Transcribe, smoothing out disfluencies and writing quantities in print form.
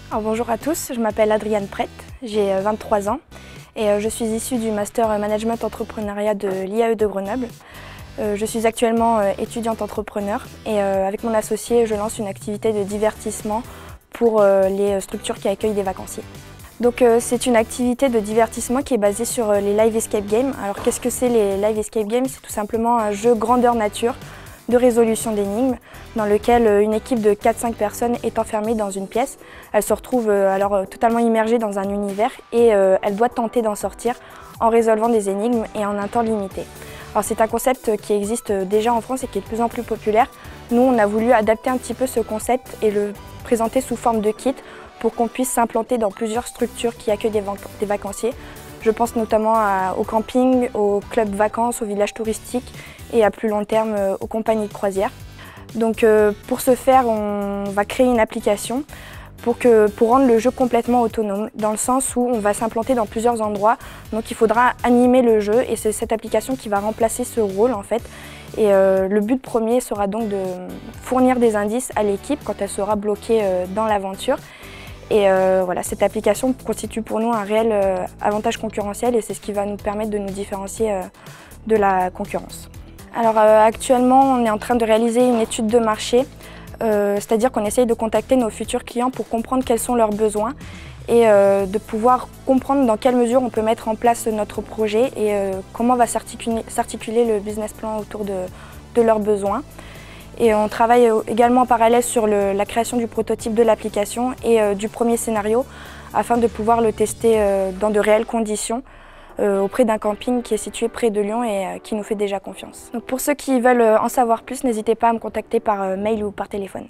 Alors, bonjour à tous, je m'appelle Adriane Prête, j'ai 23 ans et je suis issue du Master Management Entrepreneuriat de l'IAE de Grenoble. Je suis actuellement étudiante entrepreneur et avec mon associé, je lance une activité de divertissement pour les structures qui accueillent des vacanciers. Donc c'est une activité de divertissement qui est basée sur les live escape games. Alors qu'est-ce que c'est les live escape games? C'est tout simplement un jeu grandeur nature de résolution d'énigmes dans lequel une équipe de 4-5 personnes est enfermée dans une pièce. Elle se retrouve alors totalement immergée dans un univers et elle doit tenter d'en sortir en résolvant des énigmes et en un temps limité. Alors c'est un concept qui existe déjà en France et qui est de plus en plus populaire. Nous, on a voulu adapter un petit peu ce concept et le présenter sous forme de kit pour qu'on puisse s'implanter dans plusieurs structures qui accueillent des vacanciers. Je pense notamment au camping, aux clubs vacances, aux villages touristiques et à plus long terme aux compagnies de croisière. Donc pour ce faire, on va créer une application pour rendre le jeu complètement autonome, dans le sens où on va s'implanter dans plusieurs endroits. Donc il faudra animer le jeu et c'est cette application qui va remplacer ce rôle en fait. Et le but premier sera donc de fournir des indices à l'équipe quand elle sera bloquée dans l'aventure. Et voilà, cette application constitue pour nous un réel avantage concurrentiel et c'est ce qui va nous permettre de nous différencier de la concurrence. Alors actuellement, on est en train de réaliser une étude de marché, c'est-à-dire qu'on essaye de contacter nos futurs clients pour comprendre quels sont leurs besoins et de pouvoir comprendre dans quelle mesure on peut mettre en place notre projet et comment va s'articuler le business plan autour de leurs besoins. Et on travaille également en parallèle sur la création du prototype de l'application et du premier scénario afin de pouvoir le tester dans de réelles conditions auprès d'un camping qui est situé près de Lyon et qui nous fait déjà confiance. Donc pour ceux qui veulent en savoir plus, n'hésitez pas à me contacter par mail ou par téléphone.